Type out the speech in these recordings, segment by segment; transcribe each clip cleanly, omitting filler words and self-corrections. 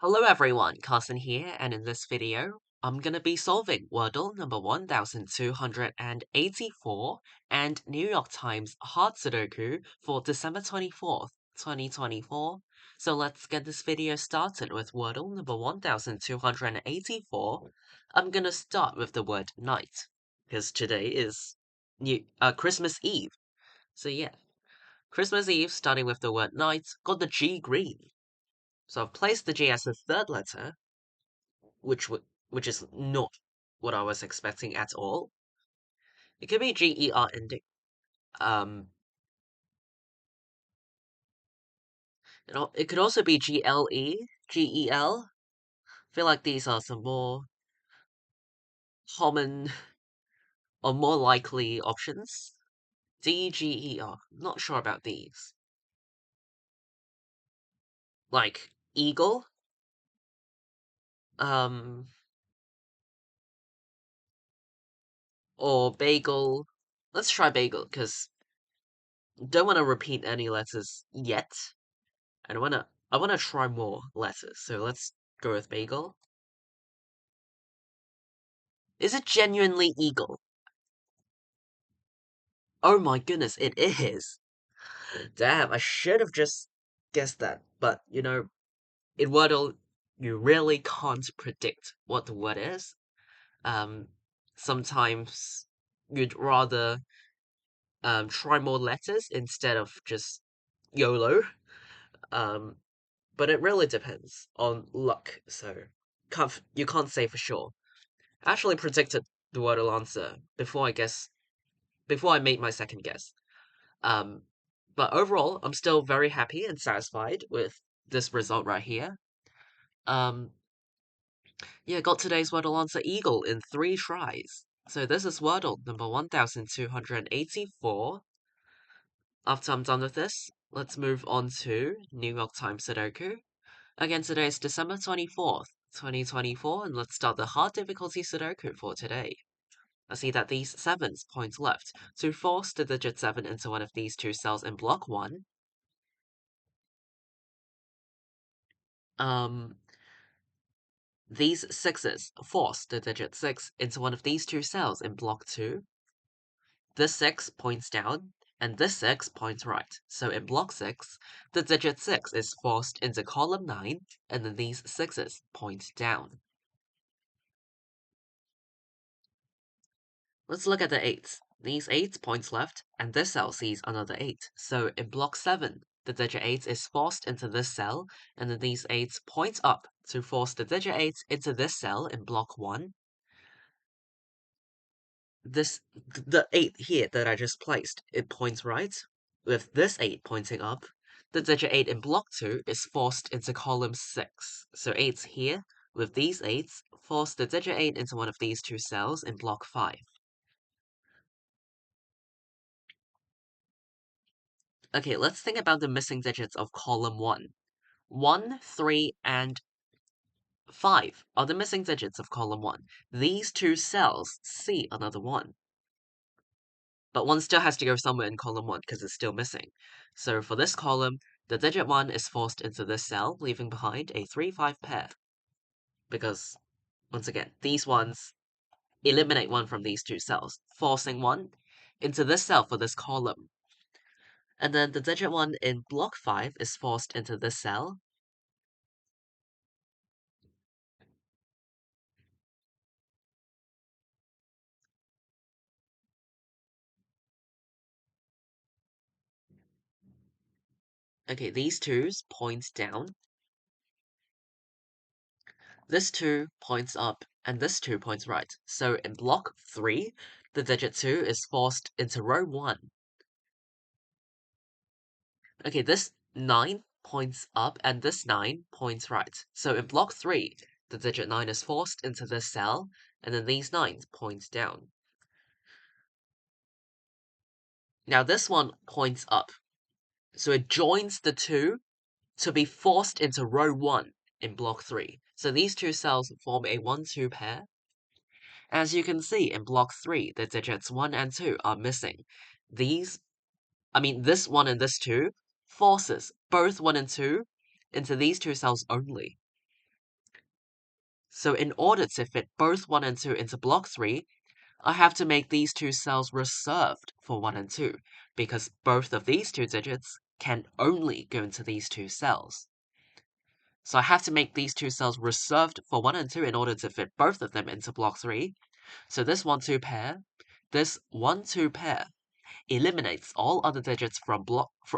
Hello everyone, Carson here, and in this video, I'm gonna be solving Wordle number 1284 and New York Times Hard Sudoku for December 24th, 2024. So let's get this video started with Wordle number 1284. I'm gonna start with the word night, because today is Christmas Eve. So yeah, Christmas Eve, starting with the word night, got the G green. So I've placed the G as the third letter, which is not what I was expecting at all. It could be GER ending. It could also be GLE, GEL. I feel like these are some more common or more likely options. DGER. Not sure about these. Like eagle. Um, or bagel. Let's try bagel because don't want to repeat any letters yet. And I wanna try more letters. So let's go with bagel. Is it genuinely eagle? Oh my goodness, it is. Damn, I should have just guessed that. But, in Wordle, you really can't predict what the word is. Um, Sometimes you'd rather try more letters instead of just YOLO. Um, but it really depends on luck, so you can't say for sure. I actually predicted the Wordle answer before I made my second guess. Um, but overall, I'm still very happy and satisfied with this result right here. Um, yeah, got today's Wordle answer eagle in 3 tries. So this is Wordle number 1284. After I'm done with this, let's move on to New York Times Sudoku. Again, today is December 24th, 2024, and let's start the hard difficulty Sudoku for today. I see that these 7s point left. To force the digit 7 into one of these two cells in block 1, these 6s force the digit 6 into one of these two cells in block 2. This 6 points down, and this 6 points right. So in block 6, the digit 6 is forced into column 9, and then these 6s point down. Let's look at the 8s. These 8 points left, and this cell sees another 8. So in block 7, the digit 8 is forced into this cell, and then these 8s point up to force the digit 8 into this cell in block 1. The 8 here that I just placed, it points right. With this 8 pointing up, the digit 8 in block 2 is forced into column 6. So 8's here, with these 8's, force the digit 8 into one of these two cells in block 5. Okay, let's think about the missing digits of column 1. 1, 3, and 5 are the missing digits of column 1. These two cells see another 1. But 1 still has to go somewhere in column 1 because it's still missing. So for this column, the digit 1 is forced into this cell, leaving behind a 3-5 pair. Because, once again, these ones eliminate 1 from these two cells, forcing 1 into this cell for this column. And then the digit 1 in block 5 is forced into this cell. Okay, these twos point down. This 2 points up, and this 2 points right. So in block 3, the digit 2 is forced into row 1. Okay, this 9 points up, and this 9 points right. So in block 3, the digit 9 is forced into this cell, and then these 9s point down. Now this one points up. So it joins the 2 to be forced into row 1 in block 3. So these two cells form a 1-2 pair. As you can see, in block 3, the digits 1 and 2 are missing. This 1 and this 2 forces both 1 and 2 into these two cells only. So in order to fit both 1 and 2 into block 3, I have to make these two cells reserved for 1 and 2, because both of these two digits can only go into these two cells. So I have to make these two cells reserved for 1 and 2 in order to fit both of them into block 3. So this 1-2 pair, this 1-2 pair eliminates all other digits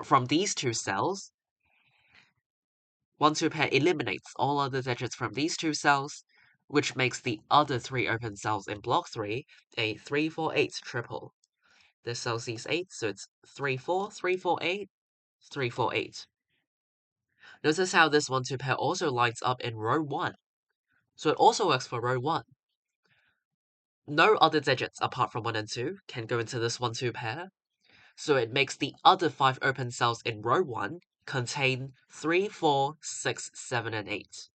from these two cells. 1-2 pair eliminates all other digits from these two cells, which makes the other 3 open cells in block 3 a 3-4-8 triple. This cell sees 8, so it's 3-4, 3-4-8, 3-4-8. Notice how this 1-2 pair also lines up in row 1. So it also works for row 1. No other digits apart from 1 and 2 can go into this 1-2 pair, so it makes the other 5 open cells in row 1 contain 3, 4, 6, 7, and 8.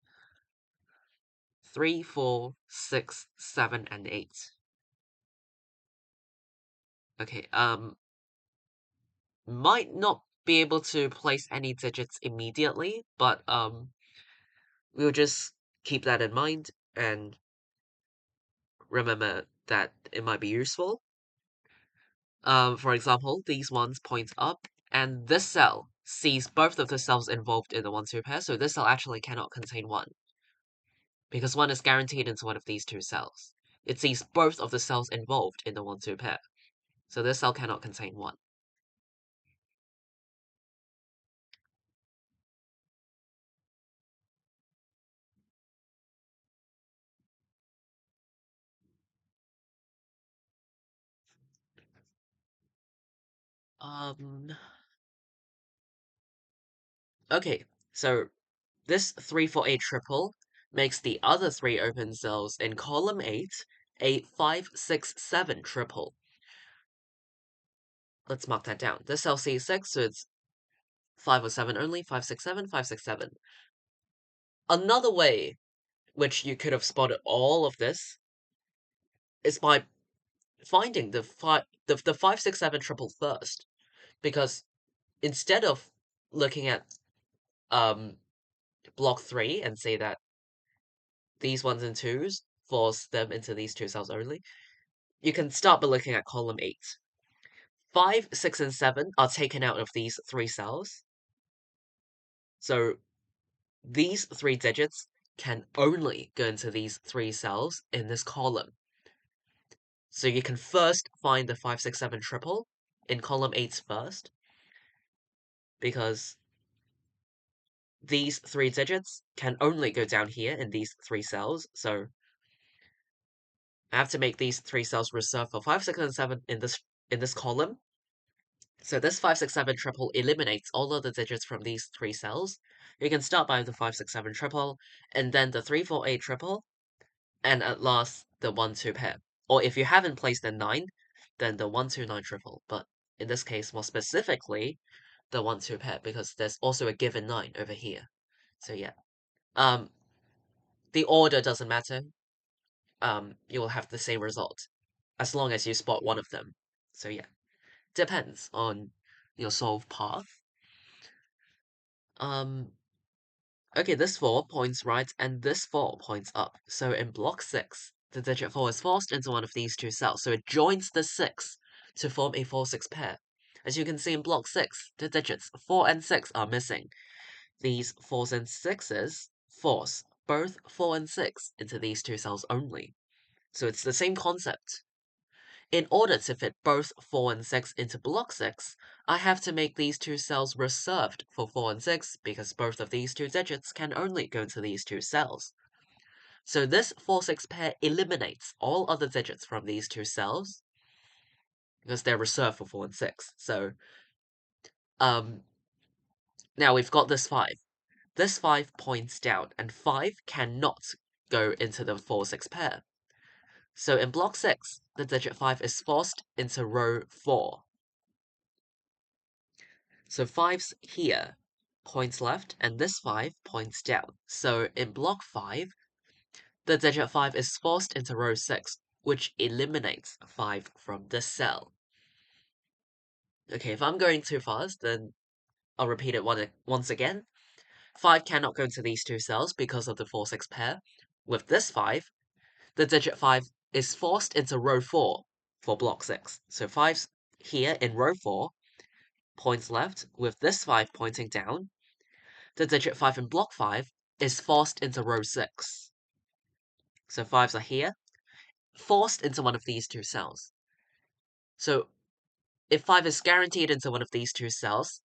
3, 4, 6, 7, and 8. Okay, might not be able to place any digits immediately, but we'll just keep that in mind and remember that it might be useful. For example, these ones point up, and this cell sees both of the cells involved in the 1-2 pair, so this cell actually cannot contain 1, because 1 is guaranteed into one of these two cells. It sees both of the cells involved in the 1-2 pair, so this cell cannot contain 1. Okay, so this 3-4-8 triple makes the other 3 open cells in column 8 a 5-6-7 triple. Let's mark that down. This cell sees 6, so it's 5 or 7 only, 5-6-7, 5-6-7. Another way which you could have spotted all of this is by finding the 5-6-7 triple first, because instead of looking at block 3 and say that these 1s and 2s force them into these two cells only, you can start by looking at column 8. 5, 6, and 7 are taken out of these 3 cells, so these 3 digits can only go into these 3 cells in this column. So you can first find the 5-6-7 triple in column 8 first, because these 3 digits can only go down here in these 3 cells, so I have to make these 3 cells reserved for 5, 6, and 7 in this column. So this 5-6-7 triple eliminates all of the digits from these 3 cells. You can start by the 5-6-7 triple, and then the 3-4-8 triple, and at last the 1-2 pair. Or if you haven't placed a 9, then the 1-2-9 triple. But in this case, more specifically, the 1-2 pair, because there's also a given 9 over here. So yeah. The order doesn't matter. You will have the same result, as long as you spot one of them. So yeah. Depends on your solve path. Okay, this 4 points right, and this 4 points up. So in block 6, the digit 4 is forced into one of these two cells, so it joins the 6 to form a 4-6 pair. As you can see in block 6, the digits 4 and 6 are missing. These 4s and 6s force both 4 and 6 into these two cells only. So it's the same concept. In order to fit both 4 and 6 into block 6, I have to make these two cells reserved for 4 and 6, because both of these two digits can only go into these two cells. So this 4-6 pair eliminates all other digits from these two cells, because they're reserved for 4 and 6. So, now we've got this 5. This 5 points down, and 5 cannot go into the 4-6 pair. So in block 6, the digit 5 is forced into row 4. So 5's here, points left, and this 5 points down. So in block 5, the digit 5 is forced into row 6, which eliminates 5 from this cell. Okay, if I'm going too fast, then I'll repeat it once again. 5 cannot go into these two cells because of the 4-6 pair. with this 5, the digit 5 is forced into row 4 for block 6. So 5's here in row 4, points left, with this 5 pointing down. The digit 5 in block 5 is forced into row 6. So 5's are here, forced into one of these two cells. So if 5 is guaranteed into one of these two cells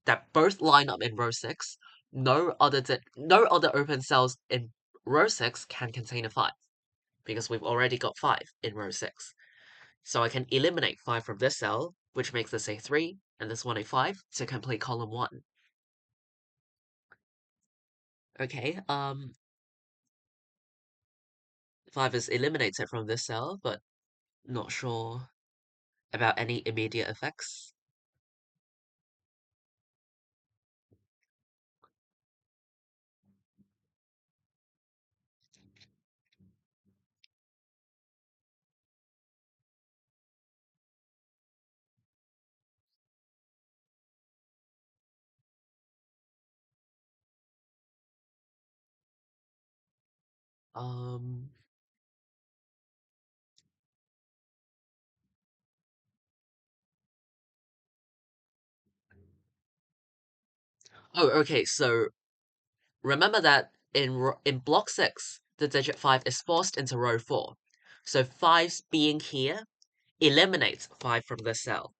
that both line up in row 6, no other open cells in row 6 can contain a 5, because we've already got 5 in row 6. So I can eliminate 5 from this cell, which makes this a 3, and this one a 5, to complete column 1. Okay, 5 is eliminated from this cell, but not sure about any immediate effects. Um, oh, okay, so remember that in block 6, the digit 5 is forced into row 4. So 5's being here eliminates 5 from this cell,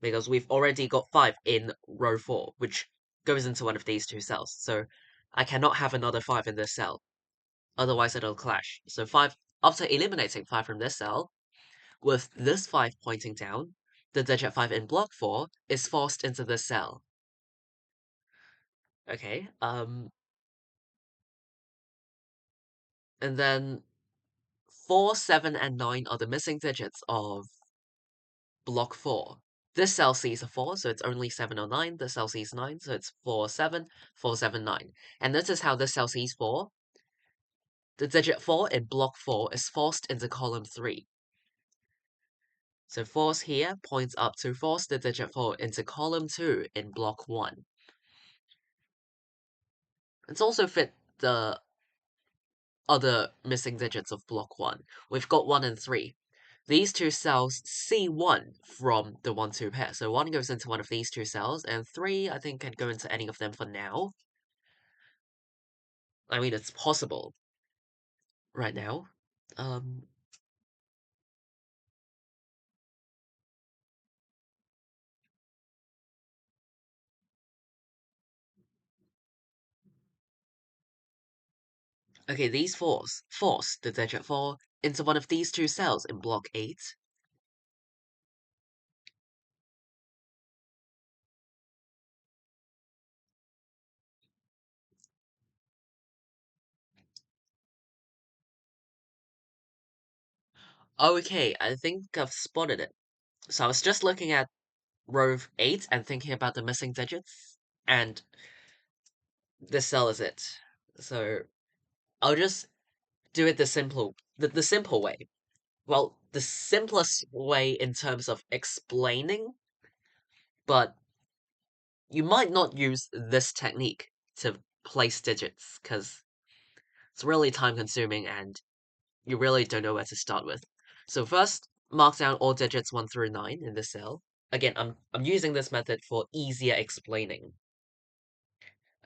because we've already got 5 in row 4, which goes into one of these two cells. So I cannot have another 5 in this cell, otherwise it'll clash. So 5, after eliminating 5 from this cell, with this 5 pointing down, the digit 5 in block 4 is forced into this cell. Okay, and then 4, 7, and 9 are the missing digits of block 4. This cell sees a 4, so it's only 7 or 9. This cell sees 9, so it's 4, 7, 4, 7, 9. And notice how this cell sees 4. The digit 4 in block 4 is forced into column 3. So force here points up to force the digit 4 into column 2 in block 1. It's also fit the other missing digits of block 1. We've got 1 and 3. These two cells see 1 from the 1-2 pair. So 1 goes into one of these two cells, and 3, I think, can go into any of them for now. I mean, it's possible right now. Um, okay, these force the digit 4 into one of these two cells in block 8. Okay, I think I've spotted it. So I was just looking at row 8 and thinking about the missing digits, and this cell is it. So I'll just do it the simple way. Well, the simplest way in terms of explaining, but you might not use this technique to place digits, because it's really time consuming and you really don't know where to start with. So first, mark down all digits 1 through 9 in this cell. Again, I'm using this method for easier explaining.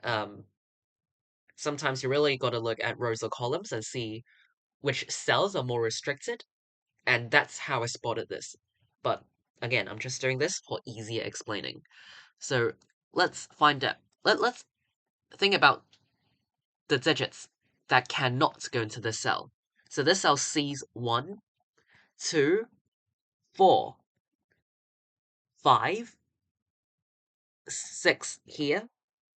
Um, Sometimes you really got to look at rows or columns and see which cells are more restricted, and that's how I spotted this. But again, I'm just doing this for easier explaining. So let's find out. Let's think about the digits that cannot go into this cell. So this cell sees 1, 2, 4, 5, 6 here.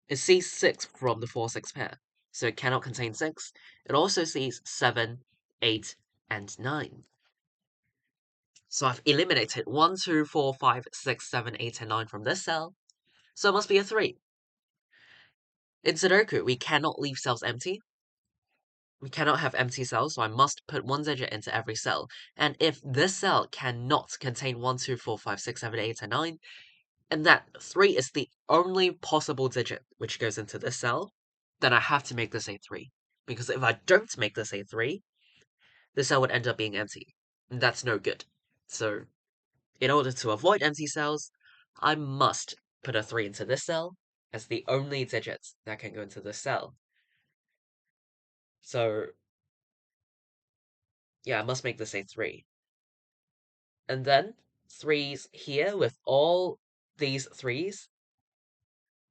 It sees 6 from the 4, 6 pair. So it cannot contain 6. It also sees 7, 8, and 9. So I've eliminated 1, 2, 4, 5, 6, 7, 8, and 9 from this cell. So it must be a 3. In Sudoku, we cannot leave cells empty. We cannot have empty cells, so I must put one digit into every cell. And if this cell cannot contain 1, 2, 4, 5, 6, 7, 8, and 9, and that 3 is the only possible digit which goes into this cell, then I have to make this a 3. because if I don't make this a 3, this cell would end up being empty. And that's no good. So, in order to avoid empty cells, I must put a 3 into this cell as the only digit that can go into this cell. So, yeah, I must make this a 3. And then 3's here with all these 3's.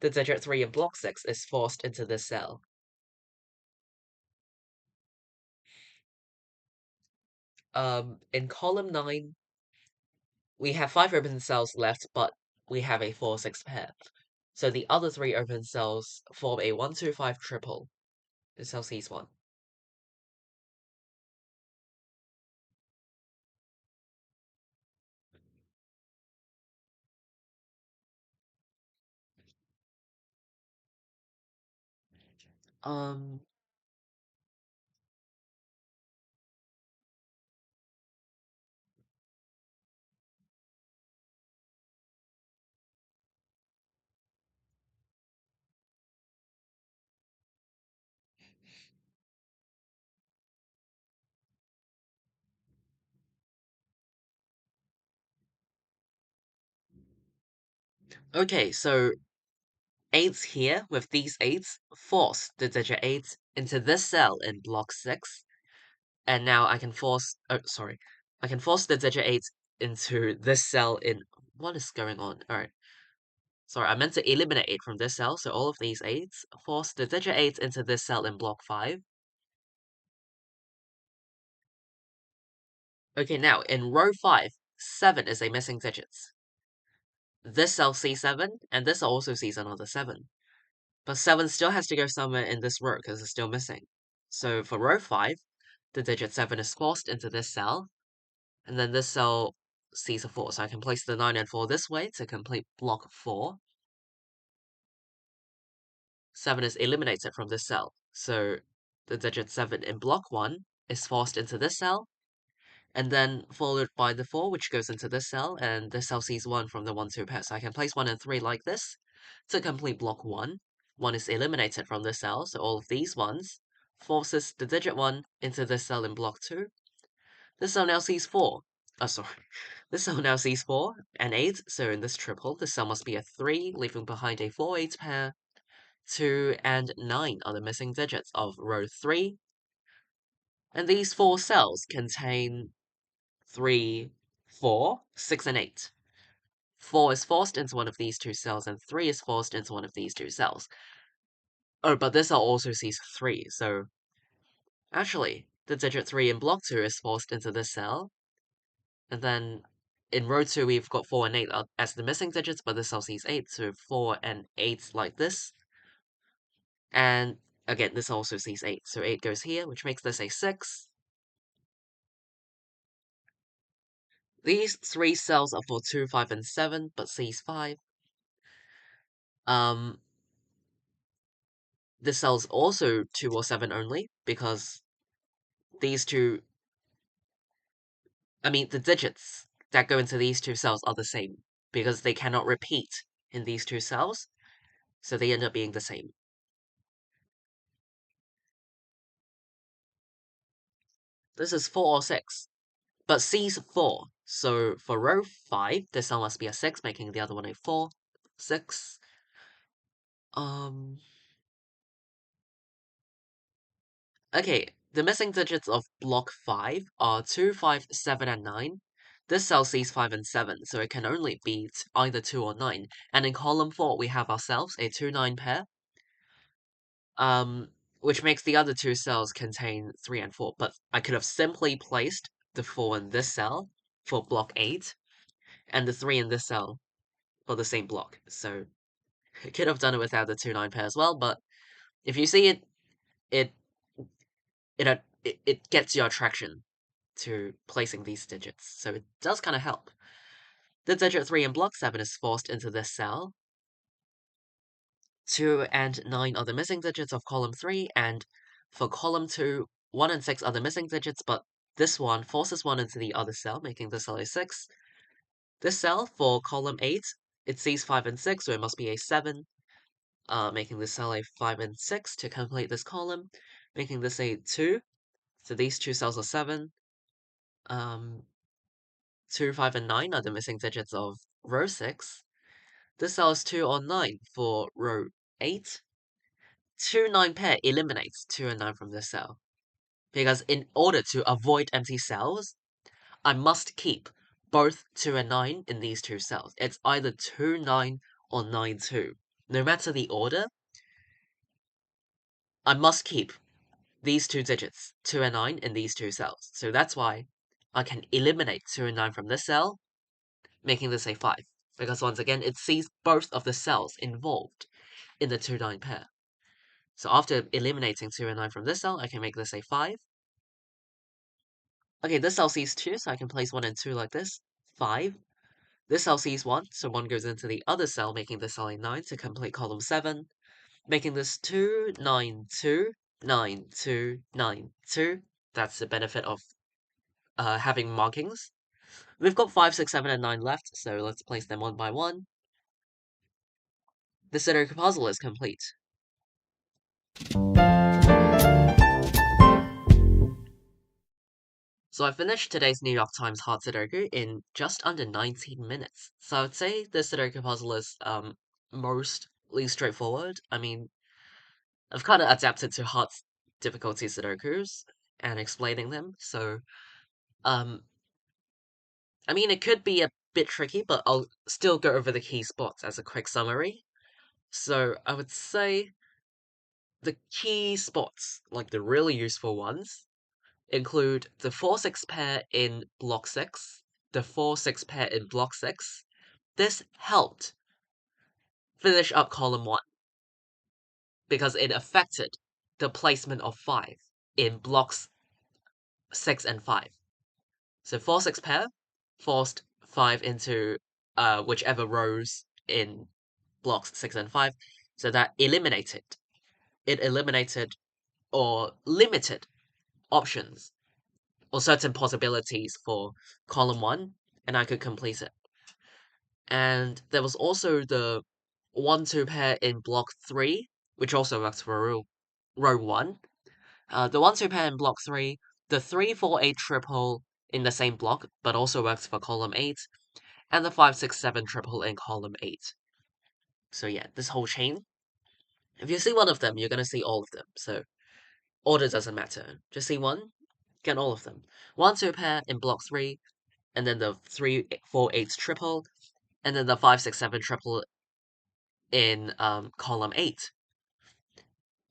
The digit 3 in block 6 is forced into this cell. In column 9, we have 5 open cells left, but we have a 4-6 pair. So the other 3 open cells form a 1-2-5 triple. This cell sees 1. Um, okay, so 8's here with these 8's force the digit 8 into this cell in block 6. And now I can force, oh, sorry. I can force the digit 8 into this cell in, what is going on? Alright. Sorry, I meant to eliminate 8 from this cell, so all of these 8's force the digit 8 into this cell in block 5. Okay, now, in row 5, 7 is a missing digit. This cell sees 7, and this cell also sees another 7. But 7 still has to go somewhere in this row, because it's still missing. So for row 5, the digit 7 is forced into this cell, and then this cell sees a 4, so I can place the 9 and 4 this way to complete block 4. 7 is eliminated from this cell, so the digit 7 in block 1 is forced into this cell, and then followed by the 4, which goes into this cell, and this cell sees 1 from the 1-2 pair, so I can place 1 and 3 like this to complete block 1. 1 is eliminated from this cell, so all of these ones forces the digit 1 into this cell in block 2. This cell now sees 4. Oh, sorry. This cell now sees 4 and 8, so in this triple, this cell must be a 3, leaving behind a 4-8 pair. 2 and 9 are the missing digits of row 3, and these 4 cells contain 3, 4, 6, and 8. 4 is forced into one of these 2 cells, and 3 is forced into one of these 2 cells. Oh, but this cell also sees 3, so actually, the digit 3 in block 2 is forced into this cell, and then in row 2 we've got 4 and 8 as the missing digits, but this cell sees 8, so 4 and 8 like this. And again, this also sees 8, so 8 goes here, which makes this a 6. These 3 cells are for 2, 5, and 7, but sees 5. Um, this cell's also 2 or 7 only, because these two, I mean, the digits that go into these 2 cells are the same, because they cannot repeat in these 2 cells, so they end up being the same. This is 4 or 6, but C's 4, so for row 5, this cell must be a 6, making the other one a 4, 6. Okay, the missing digits of block 5 are 2, 5, 7, and 9. This cell sees 5 and 7, so it can only be either 2 or 9. And in column 4, we have ourselves a 2-9 pair, which makes the other 2 cells contain 3 and 4. But I could have simply placed the 4 in this cell for block 8, and the 3 in this cell for the same block. So I could have done it without the 2-9 pair as well, but if you see it, it it gets your attraction to placing these digits, so it does kind of help. The digit 3 in block 7 is forced into this cell. 2 and 9 are the missing digits of column 3, and for column 2, 1 and 6 are the missing digits, but this one forces 1 into the other cell, making the cell a 6. This cell, for column 8, it sees 5 and 6, so it must be a 7, making the cell a 5 and 6 to complete this column. making this a 2. So these two cells are 7. 2, 5, and 9 are the missing digits of row 6. This cell is 2 or 9 for row 8. 2, 9 pair eliminates 2 and 9 from this cell. Because in order to avoid empty cells, I must keep both 2 and 9 in these two cells. It's either 2, 9 or 9, 2. No matter the order, I must keep these two digits, 2 and 9, in these two cells. So that's why I can eliminate 2 and 9 from this cell, making this a 5. Because once again, it sees both of the cells involved in the 2, 9 pair. So after eliminating 2 and 9 from this cell, I can make this a 5. Okay, this cell sees 2, so I can place 1 and 2 like this. 5. This cell sees 1, so 1 goes into the other cell, making this cell a 9 to complete column 7. Making this 2, 9, 2, 9, 2, 9, 2. That's the benefit of having markings. We've got 5, 6, 7, and 9 left, so let's place them one by one. The Sudoku puzzle is complete. So I finished today's New York Times Hard Sudoku in just under 19 minutes. So I would say the Sudoku puzzle is mostly straightforward. I mean, I've kind of adapted to hard difficulty Sudokus and explaining them. So, um, I mean, it could be a bit tricky, but I'll still go over the key spots as a quick summary. So I would say the key spots, like the really useful ones, include the 4-6 pair in block 6, the 4-6 pair in block 6. This helped finish up column 1 because it affected the placement of 5 in blocks 6 and 5. So 4-6 pair forced 5 into whichever rows in blocks 6 and 5, so that eliminated or limited options or certain possibilities for column 1, and I could complete it. And there was also the 1-2 pair in block 3, which also works for row 1. The 1-2 pair in block 3, the 3-4-8 triple in the same block, but also works for column 8, and the 5-6-7 triple in column 8. So yeah, this whole chain. If you see one of them, you're gonna see all of them. So order doesn't matter. Just see one, get all of them. 1-2 pair in block 3, and then the 3-4-8 triple, and then the 5-6-7 triple in column 8.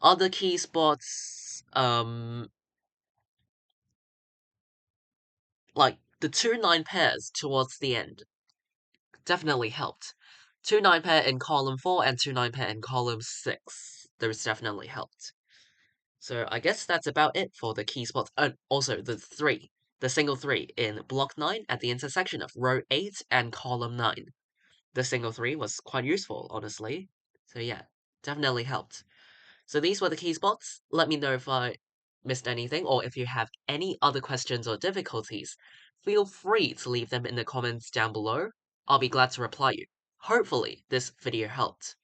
Other key spots, like the 2-9 pairs towards the end, definitely helped. 2-9 pair in column 4 and 2-9 pair in column 6. Those definitely helped. So I guess that's about it for the key spots. And also the single 3 in block 9 at the intersection of row 8 and column 9. The single 3 was quite useful, honestly. So yeah, definitely helped. So these were the key spots. Let me know if I missed anything, or if you have any other questions or difficulties, feel free to leave them in the comments down below. I'll be glad to reply you. Hopefully, this video helped.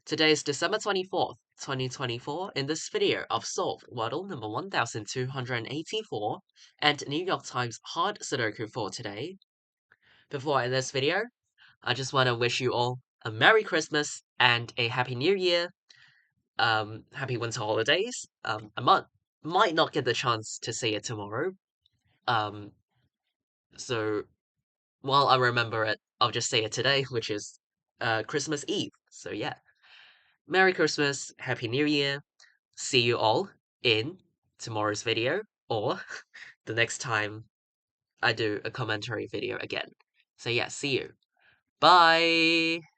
Today is December 24th, 2024. In this video, I've solved Wordle number 1284 and New York Times Hard Sudoku for today. Before I end this video, I just want to wish you all a Merry Christmas and a Happy New Year. Happy winter holidays. I might not get the chance to see it tomorrow. Um, so while I remember it, I'll just say it today, which is Christmas Eve. So yeah, Merry Christmas, Happy New Year. See you all in tomorrow's video or the next time I do a commentary video again. So yeah, see you. Bye.